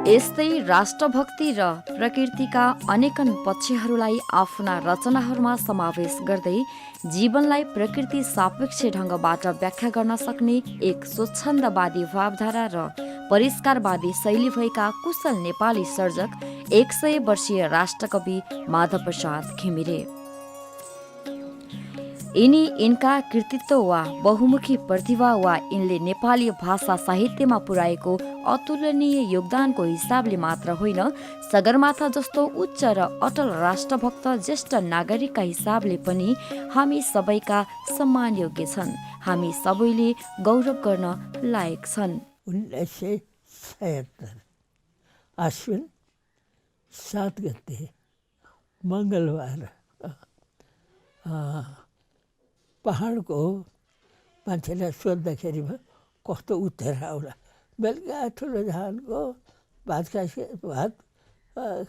यस्तै राष्ट्रभक्ति र प्रकृतिका अनेकन पक्षहरूलाई आफ्ना रचनाहरूमा समावेश गर्दै जीवनलाई प्रकृति सापेक्ष ढङ्गबाट व्याख्या गर्न सक्ने एक स्वच्छन्दवादी भावधारा र परिष्कारवादी शैली भएका कुशल नेपाली सर्जक 100 वर्षीय राष्ट्रकवि माधवप्रसाद घिमिरे। यिनका कृतित्व वा बहुमुखी प्रतिभा वा यिनले नेपाली भाषा साहित्यमा पुर्याएको अतुलनीय योगदानको हिसाबले मात्र होइन, सगरमाथा जस्तो उच्च र अटल राष्ट्रभक्त ज्येष्ठ नागरिकका हिसाबले पनि हामी सबैका सम्मान योग्य छन्। हामी सबैले गौरव गर्न लायक छन्। 1976 आश्विन 7 गते मङ्गलबार पहाडको मान्छेलाई सोद्धाखेरिमा कस्तो उत्तर आउला, बेलुका ठुलो धानको भात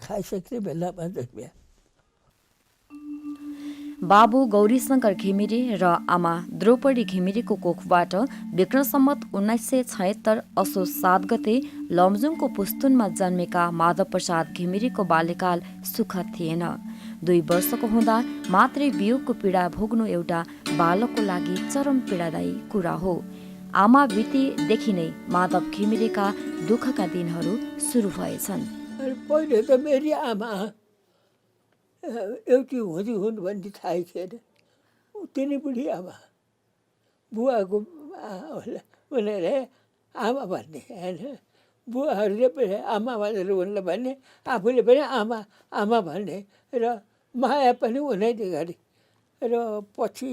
खाइसक्ने बेलामा जन्मिया। बाबु गौरीशङ्कर घिमिरे र आमा द्रौपदी घिमिरेको कोखबाट विक्रम सम्वत 1976 असोज 7 गते लमजुङको पुस्तुनमा जन्मेका माधवप्रसाद घिमिरेको बाल्यकाल सुखद थिएन। 2 वर्षको हुँदा मात्रै वियोगको पीडा भोग्नु एउटा बालकको लागि चरम पीडादायी कुरा हो। आमा बितेदेखि नै माधव घिमिरेका दुःखका दिनहरू सुरु भएछन्। पहिले त मेरी आमा एउटी हुन् भन्ने थाहै थिएन। तिनी बुढी आमा बुवाको उनीहरूले आमा भन्ने होइन, बुवाहरूले पनि आमा भनेर उनलाई भन्ने, आफूले पनि आमा आमा भन्ने र माया पनि उनीले गरे। र पछि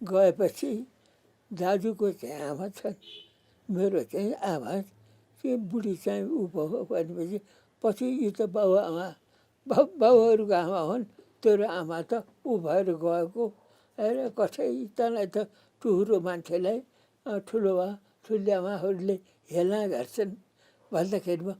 गएपछि दाजुको चाहिँ आमा छन्, मेरो चाहिँ आमा त्यो बुढी चाहिँ ऊ भयो भनेपछि पछि यो त बाबुआमा बाबुहरूको आमा हुन्, तेरो आमा त ऊ भएर गएको। र कसै तँलाई त टुहुरो मान्छेलाई ठुल्यामाहरूले हेला गर्छन् भन्दाखेरिमा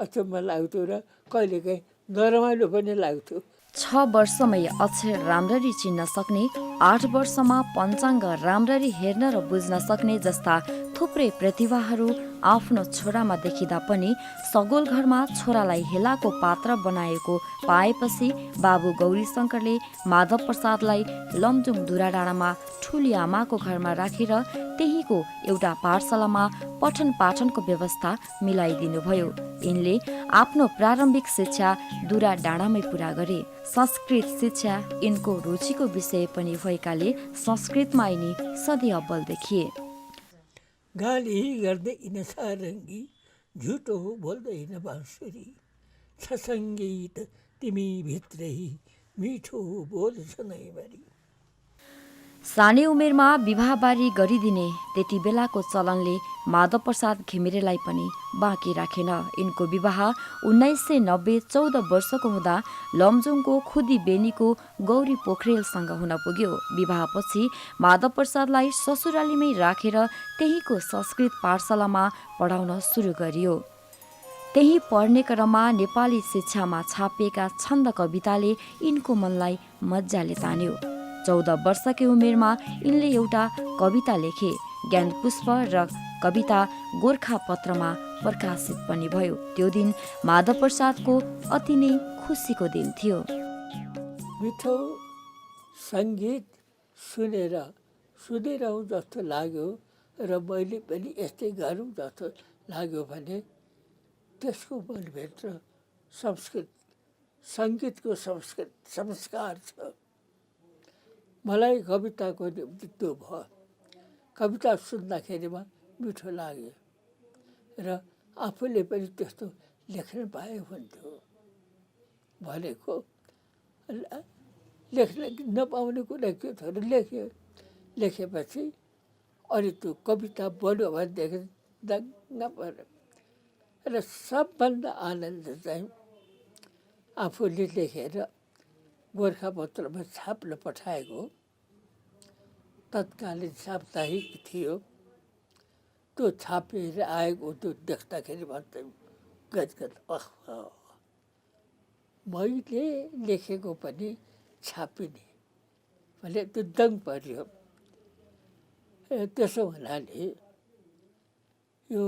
अचम्म लाग्थ्यो र कहिलेकाहीँ नरमाइलो पनि लाग्थ्यो। 6 वर्षमै अक्षर राम्ररी चिन्न सक्ने, 8 वर्षमा पञ्चाङ्ग राम्ररी हेर्न र बुझ्न सक्ने जस्ता थुप्रै प्रतिभाहरू आफ्नो छोरामा देखिँदा पनि सगोल घरमा छोरालाई हेलाको पात्र बनाएको पाएपछि बाबु गौरीशङ्करले माधव प्रसादलाई लमजुङ धुराडाँडामा ठुली आमाको घरमा राखेर त्यहीँको एउटा पाठशालामा पठन पाठनको व्यवस्था मिलाइदिनुभयो। यिनले आफ्नो प्रारम्भिक शिक्षा दुरा डाँडामै पुरा गरे। संस्कृत शिक्षा यिनको रुचिको विषय पनि भएकाले संस्कृतमा यिनी सधैँ अब्बल देखिए। गाली गर्दैन सारङ्गी, झुटो बोल्दैन बाँसुरी, छ सङ्गीत तिमी भित्रै मिठो बोल्छ नैभरि। सानै उमेरमा विवाहबारी गरिदिने त्यति बेलाको चलनले माधव प्रसाद घिमिरेलाई पनि बाँकी राखेन। यिनको विवाह 1990 14 वर्षको हुँदा लमजुङको खुदी बेनीको गौरी पोखरेलसँग हुन पुग्यो। विवाहपछि माधव प्रसादलाई ससुरालीमै राखेर त्यहीँको संस्कृत पाठशालामा पढाउन सुरु गरियो। त्यही पढ्ने क्रममा नेपाली शिक्षामा छापिएका छन्द कविताले यिनको मनलाई मज्जाले तान्यो। 14 वर्षकै उमेरमा यिनले एउटा कविता लेखे। ज्ञानपुष्प र कविता गोर्खा पत्रमा प्रकाशित पनि भयो। त्यो दिन माधव प्रसादको अति नै खुसीको दिन थियो। मिठो सङ्गीत सुनिरहँ जस्तो लाग्यो र मैले पनि यस्तै गरौँ जस्तो लाग्यो भने त्यसको मनभित्र सङ्गीतको संस्कार छ। मलाई कविताको निम्ति त्यो भयो। कविता सुन्दाखेरिमा मिठो लाग्यो र आफूले पनि त्यस्तो लेख्न पाए हुन्थ्यो भनेको। लेख्न नपाउने कुरा के थियो, लेखेपछि अनि त्यो कविता बन्यो भनेदेखि दङ्ग पऱ्यो। र सबभन्दा आनन्द चाहिँ आफूले लेखेर गोर्खापत्रमा छाप्न पठाएको तत्कालीन साप्ताहिक थियो। त्यो छापेर आएको त्यो देख्दाखेरि मात्रै गदगद, मैले लेखेको पनि छापिने भने त्यो दङ पर्यो। त्यसो हुनाले यो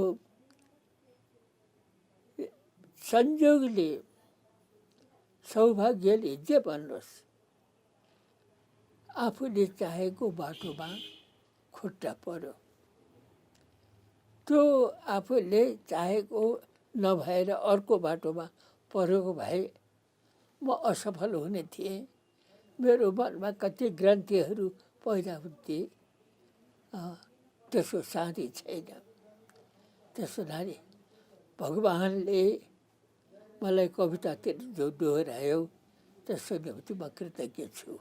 संयोगले सौभाग्यले जे भन्नुहोस् आफूले चाहेको बाटोमा खुट्टा पर्यो त्यो आफूले चाहेको नभएर अर्को बाटोमा परेको भए म असफल हुने थिएँ मेरो मनमा कति ग्रन्थीहरू पैदा हुन्थे त्यसको साथी छैन त्यसो हुनाले भगवानले मलाई कवितातिर जो दोहोऱ्यायो त्यसको निम्ति म कृतज्ञ छु।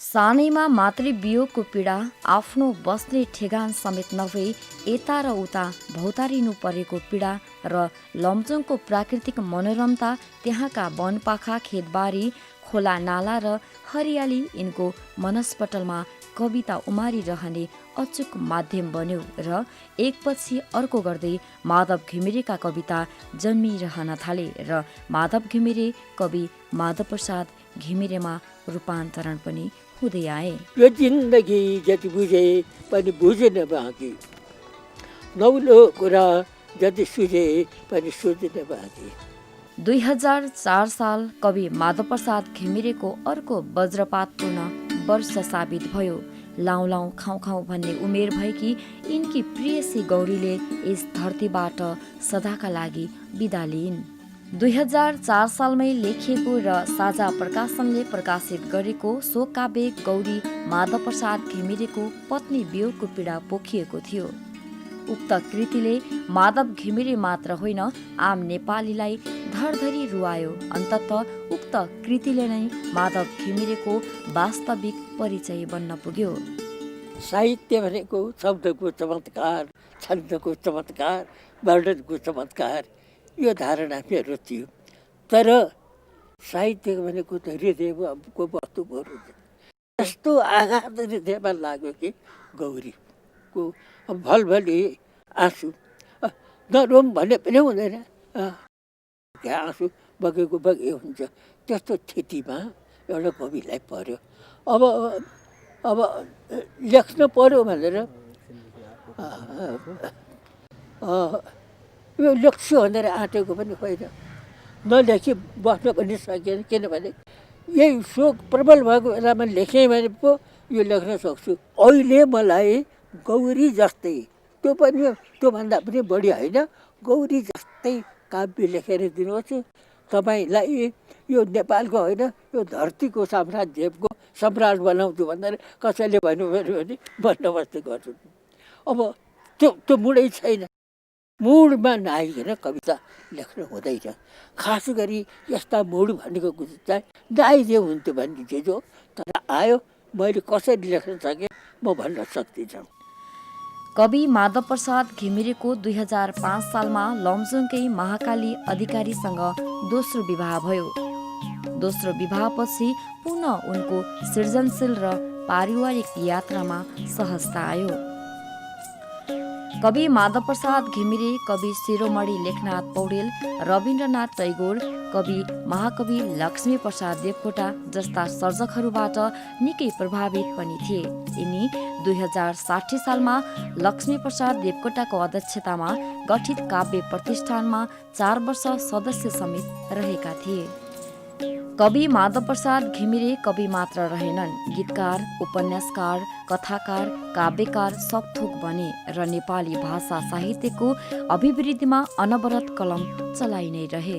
सानैमा मातृवियोगको पीडा आफ्नो बस्ने ठेगान समेत नभई यता र उता भौतारिनु परेको पीडा र लमजुङको प्राकृतिक मनोरमता त्यहाँका वनपाखा खेतबारी खोला नाला र हरियाली यिनको मनस्पटलमा कविता उमारिरहने अचुक माध्यम बन्यो र एकपछि अर्को गर्दै माधव घिमिरेका कविता जन्मिरहन थाले र माधव घिमिरे कवि माधव प्रसाद घिमिरेमा रूपान्तरण पनि हुँदै आए। यो जिन्दगी जति बुझे पनि बुझेन बाँकी नौलो कुरा जति सुझे पनि सुझेन बाँकी। 2004 साल कवि माधव प्रसाद घिमिरेको अर्को वज्रपातपूर्ण वर्ष साबित भयो। लाउँ लाउँ खाउँ खाउँ भन्ने उमेर भएकी यिनकी प्रियसी गौरीले यस धरतीबाट सदाका लागि बिदा लिइन्। 2004 सालमै लेखिएको र साझा प्रकाशनले प्रकाशित गरेको सो काव्य गौरी माधव प्रसाद घिमिरेको पत्नी वियोगको पीडा पोखिएको थियो। उक्त कृतिले माधव घिमिरे मात्र होइन आम नेपालीलाई धरधरी रुवायो। अन्ततः उक्त कृतिले नै माधव घिमिरेको वास्तविक परिचय बन्न पुग्यो। साहित्य भनेको शब्दको चमत्कार, छन्दको चमत्कार, वर्णनको चमत्कार यो धारणा मेरो थियो। तर साहित्य भनेको त हृदयको वस्तुको रूप यस्तो आघात हृदयमा लाग्यो कि गौरीको भलभली आँसु नरोम भने पनि हुँदैन, आँसु बगेको बगे हुन्छ। त्यस्तो स्थितिमा एउटा कविलाई पर्यो। अब लेख्न पर्यो भनेर यो लेख्छु भनेर आँटेको पनि होइन, नलेखी बस्न पनि सकेन। किनभने यही शोक प्रबल भएको बेलामा लेखेँ भने पो यो लेख्न सक्छु। अहिले मलाई गौरी जस्तै, त्यो पनि त्योभन्दा पनि बढी होइन, गौरी जस्तै काव्य लेखेर दिनुहोस् तपाईँलाई। यो नेपालको होइन, यो धरतीको साम्राज्यको सम्राट बनाउँछु भनेर कसैले भन्नुभयो भने बन्दोबस्त गर्छु। अब त्यो मुडै छैन। मुडमा नआइकन कविता लेख्नु हुँदैन। खास गरी यस्ता मुड भनेको कुरो चाहिँ नआइदियो हुन्थ्यो भन्ने चिज हो। तर आयो, मैले कसरी लेख्न सकेँ म भन्न सक्दिनँ। कवि माधव प्रसाद घिमिरेको 2005 सालमा लमजुङकै महाकाली अधिकारीसँग दोस्रो विवाह भयो। दोस्रो विवाहपछि पुनः उनको सृजनशील र पारिवारिक यात्रामा सहजता आयो। कवि माधव प्रसाद घिमिरे, कवि शिरोमणि लेखनाथ पौडेल, रविन्द्रनाथ टैगोर, कवि महाकवि लक्ष्मी प्रसाद देवकोटा जस्ता सर्जकहरूबाट निकै प्रभावित पनि थिए। यिनी 2060 सालमा लक्ष्मी प्रसाद देवकोटाको अध्यक्षतामा गठित काव्य प्रतिष्ठानमा 4 वर्ष सदस्य समेत रहेका थिए। कवि माधव प्रसाद घिमिरे कवि मात्र रहेनन्, गीतकार, उपन्यासकार, कथाकार, काव्यकार सब थोक बने र नेपाली भाषा साहित्यको अभिवृद्धिमा अनवरत कलम चलाइ नै रहे।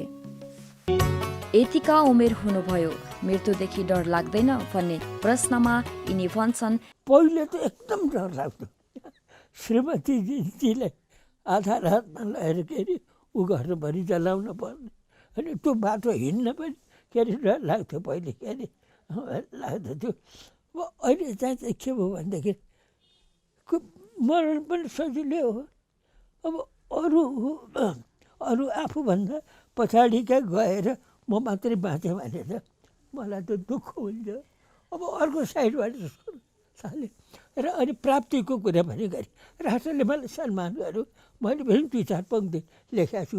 यतिका उमेर हुनुभयो, मृत्युदेखि डर लाग्दैन भन्ने प्रश्नमा यिनी भन्छन्, पहिले त एकदम डर लाग्थ्यो। श्रीमतीजीलाई आधा रातमा लगेर के अरे ऊ गर्न पनि जलाउन पर्ने, अनि त्यो बाटो हिँड्न पनि के अरे डर लाग्थ्यो पहिले, के अरे लाग्दथ्यो। अब अहिले चाहिँ के भयो भनेदेखि मरण पनि सजिलै हो। अब अरू आफूभन्दा पछाडिका गएर म मात्रै बाँचेँ भने त मलाई त दुःख हुन्छ। अब अर्को साइडबाट थाले र अनि प्राप्तिको कुरा पनि गरेँ। राष्ट्रले मलाई सम्मान गर्यो, मैले पनि 2-4 पङ्क्ति लेखेको छु।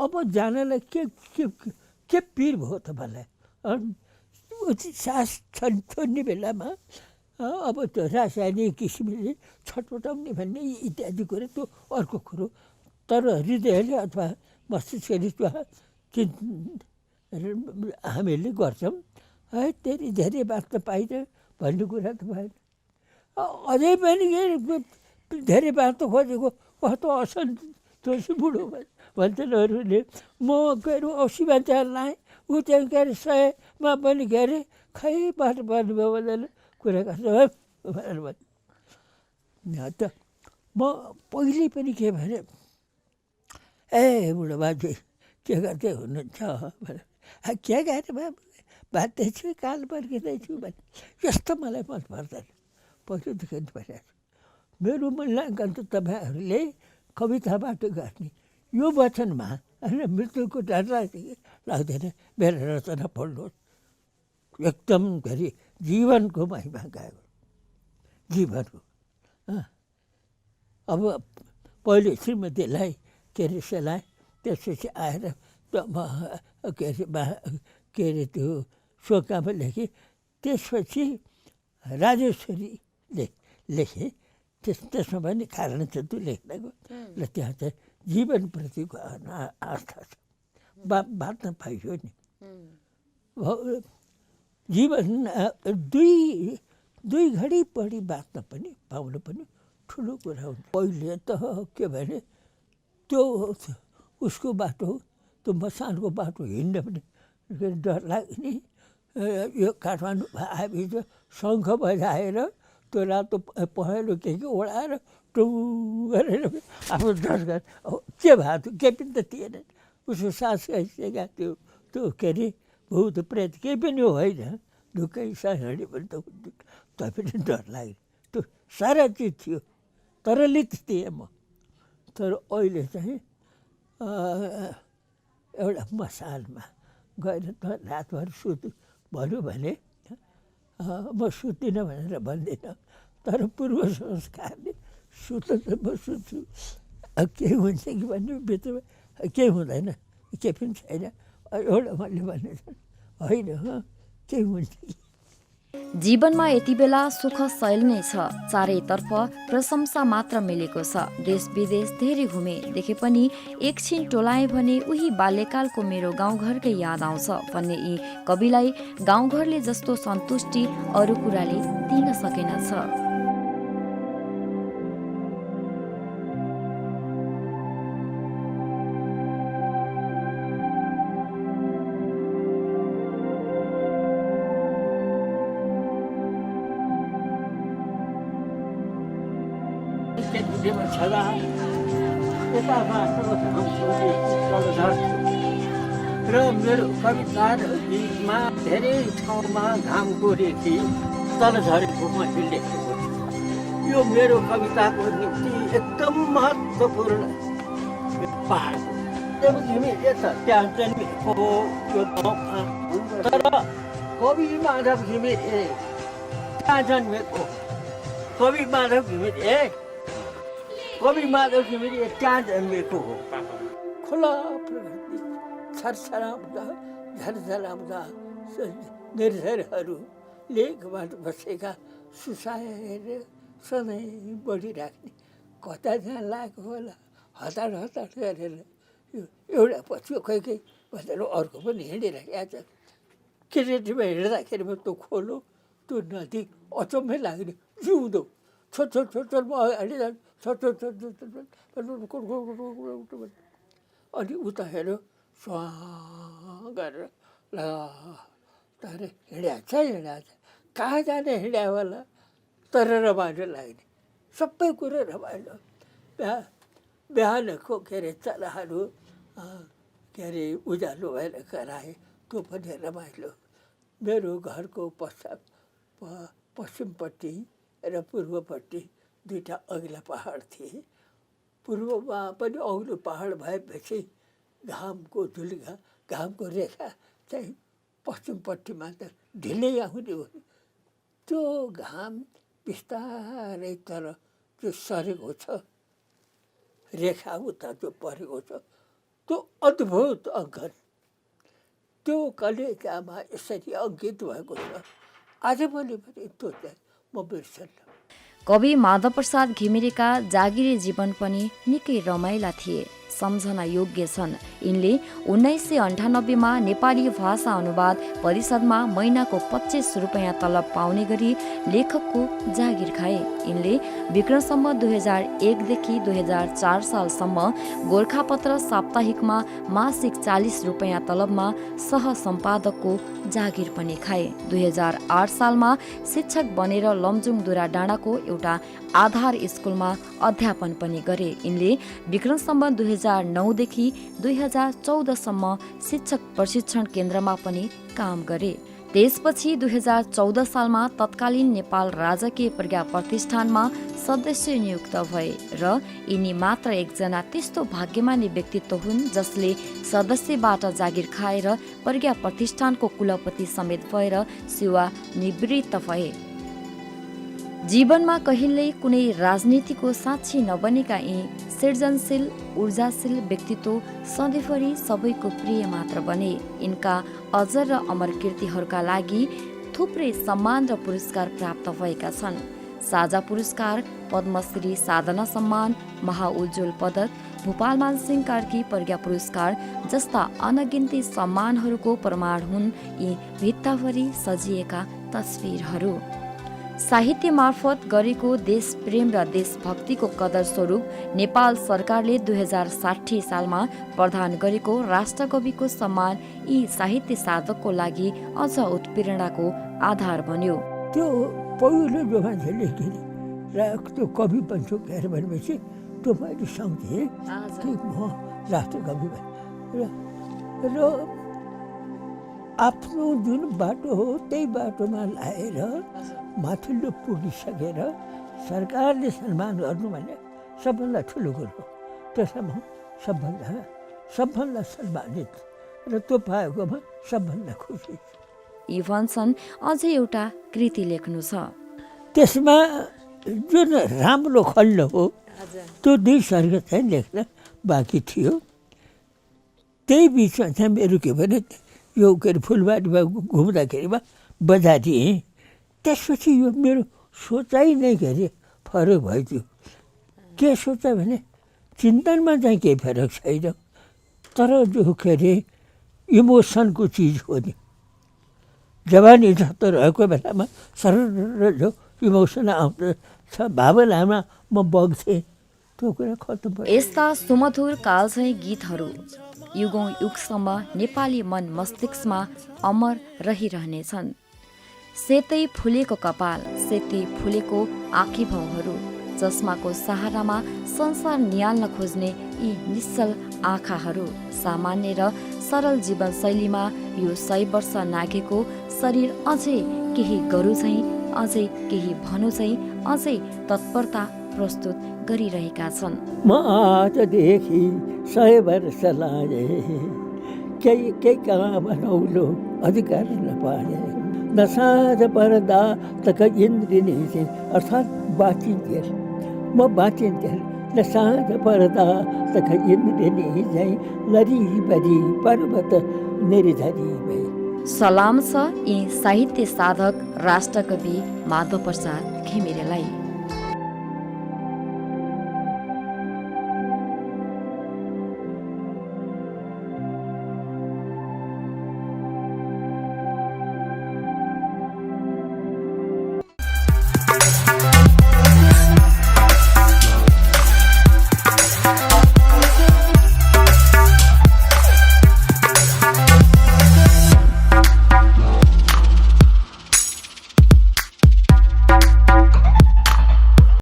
अब जानलाई के पिर भयो त मलाई। सास छोड्ने बेलामा अब त्यो रासायनिक किसिमले छटपटाउने भन्ने इत्यादि कुरो त्यो अर्को कुरो। तर हृदयले अथवा मस्तिष्कले हामीले गर्छौँ है त्यति धेरै बाँच्न पाइन्छ भन्ने कुरा त भएन। अझै पनि धेरै बाँच्न खोजेको कस्तो असन्तोष बुढो भन्छन् अरूले। म के अरे 80 मान्छेहरू लाएँ, ऊ चाहिँ के अरे 100मा पनि के अरे खै बाटो पर्नुभयो भनेर कुरा गर्छ है भनेर भन्छ। त म पहिले पनि के भने ए बुढो बाजे के गर्दै हुनुहुन्छ भनेर के गरेँ बाँच्दैछु काल पर्खिँदैछु भने यस्तो मलाई मन पर्दैन। पहिलेदेखि भइरहेको छ। मेरो मूल्याङ्कन त तपाईँहरूले कविताबाट गर्ने यो वचनमा होइन मृत्युको डर लाग्दैन। मेरो रचना पढ्नुहोस्, एकदम गरी जीवनको महिमा गाएको जीवनको। अब पहिले श्रीमतीलाई के अरे सेलाएँ, त्यसपछि आएर के अरे त्यो शोकामा लेखेँ, त्यसपछि राजेश्वरी लेखेँ। त्यसमा पनि कारण छ त्यो लेख्नको र त्यहाँ चाहिँ जीवनप्रतिको आस्था छ। बाँच्न पाइयो नि जीवन दुई घडी बढी बाँच्न पनि पाउनु पनि ठुलो कुरा हुन्छ। पहिले त के भने त्यो उसको बाटो त्यो मसानको बाटो हिँड्न पनि डर लाग्ने। यो काठमाडौँ आएपछि शङ्ख बजाएर त्यो रातो पहेँलो के ओढाएर टु गरेर आफ्नो दर्शन के भएको थियो, केही पनि त थिएन। उसको सास गइसकेका त्यो के अरे भूत प्रेत केही पनि होइन, ढुक्कै सास हिँड्यो भने त तैपनि डर लाग्यो। त्यो सारा चिज थियो, तरलित थिएँ म। तर अहिले चाहिँ एउटा मसालमा गएर रातभर भन्यो भने म सुत्दिनँ भनेर भन्दिनँ, तर पूर्व संस्कारले सुत्न त म सुत्छु। केही हुन्छ कि भन्ने भित्रमा केही हुँदैन, केही पनि छैन। एउटा मैले भन्ने होइन केही हुन्छ कि। जीवनमा यति बेला सुख शैल नै छ, चारैतर्फ प्रशंसा मात्र मिलेको छ। देश विदेश धेरै घुमे, देखे पनि एकछिन टोलाएँ भने उही बाल्यकालको मेरो गाउँघरकै याद आउँछ भन्ने यी कविलाई गाउँघरले जस्तो सन्तुष्टि अरू कुराले दिन सकेनछ। छँदा यता र मेरो कवितामा धेरै ठाउँमा घामको रेखी तल झरेको मैले लेखेको छु। यो मेरो कविताको निम्ति एकदम महत्त्वपूर्ण पहाड जब घिमिरे यता त्यहाँ जन्मिएको यो गाउँमा, तर कवि माधव घिमिरे त्यहाँ जन्मेको कवि माधव घिमिरे त्यहाँ जन्मेको हो। खुला प्रकृति छरछराउँदा झरझराउँदा निर्झरहरू लेखबाट बसेका सुसाएर सधैँ बढिराख्ने कता जहाँ लागेको होला हतार गरेर यो एउटा पछि कोही भनेर अर्को पनि हिँडिराखेको छ। केरेटीमा हिँड्दाखेरिमा त्यो खोलो त्यो नदी अचम्मै लाग्ने जिउँदो छोटो म अगाडि जान्छु अनि उता हेऱ्यो स्वा गरेर ल तारे हिँड्याएको छ कहाँ जाने हिँड्या होला, तर रमाइलो लाग्ने सबै कुरो रमाइलो। बिहानको के अरे चराहरू के अरे उज्यालो भएर कराए त्यो पनि रमाइलो। मेरो घरको पश्चिमपट्टि र पूर्वपट्टि दुईवटा अग्ला पहाड थिए। पूर्वमा पनि अग्लो पहाड भएपछि घामको रेखा चाहिँ पश्चिमपट्टिमा त ढिलै आउने हो। त्यो घाम बिस्तारै तर त्यो सरेको छ, रेखा उता त्यो परेको छ, त्यो अद्भुत अङ्कन त्यो कलेजामा यसरी अङ्कित भएको छ। आजभोलि पनि त्यो चाहिँ म बिर्सन्न। कवि माधव प्रसाद घिमिरेका जागिरे जीवन पनि निकै रमाइला थिए। सम्झना योग्य छन्। यिनले 1998मा नेपाली भाषा अनुवाद परिषदमा महिनाको 25 रुपैयाँ तलब पाउने गरी लेखकको जागिर खाए। यिनले विक्रमसम्म 2001देखि 2004 सालसम्म गोरखापत्र साप्ताहिकमा मासिक 40 रुपैयाँ तलबमा सह-सम्पादकको जागिर पनि खाए। 2008 सालमा शिक्षक बनेर लमजुङदुरा डाँडाको एउटा आधार स्कुलमा अध्यापन पनि गरे। यिनले विक्रमसम्म 2009देखि 2014सम्म शिक्षक प्रशिक्षण केन्द्रमा पनि काम गरे। त्यसपछि 2014 सालमा तत्कालीन नेपाल राजकीय प्रज्ञा प्रतिष्ठानमा सदस्य नियुक्त भए र यिनी मात्र एकजना त्यस्तो भाग्यमानी व्यक्तित्व हुन् जसले सदस्यबाट जागिर खाएर प्रज्ञा प्रतिष्ठानको कुलपति समेत भएर सेवा निवृत्त भए। जीवनमा कहिल्यै कुनै राजनीतिको साक्षी नबनेका यी सृजनशील ऊर्जाशील व्यक्तित्व सधैँभरि सबैको प्रिय मात्र बने। यिनका अजर र अमर कृतिहरूका लागि थुप्रै सम्मान र पुरस्कार प्राप्त भएका छन्। साझा पुरस्कार, पद्मश्री साधना सम्मान, महाउज्ज्वल पदक, भूपालमान सिंह कार्की प्रज्ञा पुरस्कार जस्ता अनगिन्ती सम्मानहरूको प्रमाण हुन् यी भित्ताभरि सजिएका तस्बिरहरू। साहित्य मार्फत गरेको देश प्रेम र देशभक्तिको कदर स्वरूप नेपाल सरकारले 2060 सालमा प्रदान गरेको राष्ट्रकविको सम्मान यी साहित्य साधकको लागि अझ उत्प्रेरणाको आधार बन्यो। त्यो पहिलो जो मान्छे लेखेर त्यो कवि बन्छु भनेर भनेपछि त्यो मैले सम्झेँ कि म राष्ट्रकवि र आफ्नो जुन बाटो हो त्यही बाटोमा लाएर माथिल्लो पुगिसकेर सरकारले सम्मान गर्नु भने सबभन्दा ठुलो कुरो हो। त्यसमा सबभन्दा सम्मानित र त्यो पाएकोमा सबभन्दा खुसी। यी भन्छन् अझै एउटा कृति लेख्नु छ। त्यसमा जुन राम्रो खल्ड हो त्यो 2 सर्ग चाहिँ लेख्न बाँकी थियो। त्यही बिचमा चाहिँ मेरो के भने यो के अरे फुलबारीमा घुम्दाखेरिमा बजारिएँ। त्यसपछि यो मेरो सोचाइ नै के अरे फरक भइदियो। के सोचा भने चिन्तनमा चाहिँ केही फरक छैन, तर जो के अरे इमोसनको चिज हो नि, जवानी जस्तो रहेको बेलामा सरर जो इमोसन आउँछ भावनामा म बग्थेँ, त्यो कुरा खत्तम भयो। यस्ता सुमधुर कालजयी गीतहरू युगौं युगसम्म नेपाली मन मस्तिष्कमा अमर रहिरहनेछन्। सेतै फुलेको कपाल, सेतै फुलेको आँखी भाउहरू, चस्माको सहारामा संसार निहाल्न खोज्ने यी निश्चल आँखाहरू, सामान्य र सरल जीवनशैलीमा यो 100 वर्ष नाघेको शरीर अझै केही गरू चाहिँ, अझै केही भनु चाहिँ, अझै तत्परता प्रस्तुत गरिरहेका छन्। म आजदेखि 100 वर्ष लाए, केही काम नौलो अधिकार नपाए, न साँझ पर्दा तक इन्द्रिणी चाहिँ अर्थात् बाँचिन्थेल, म बाँचिन्थेल, न साँझ पर्दा तक इन्द्रिणी चाहिँ लरिबरी पर्वत निर्झरी भई। सलाम छ यी साहित्य साधक राष्ट्रकवि माधव प्रसाद घिमिरेलाई।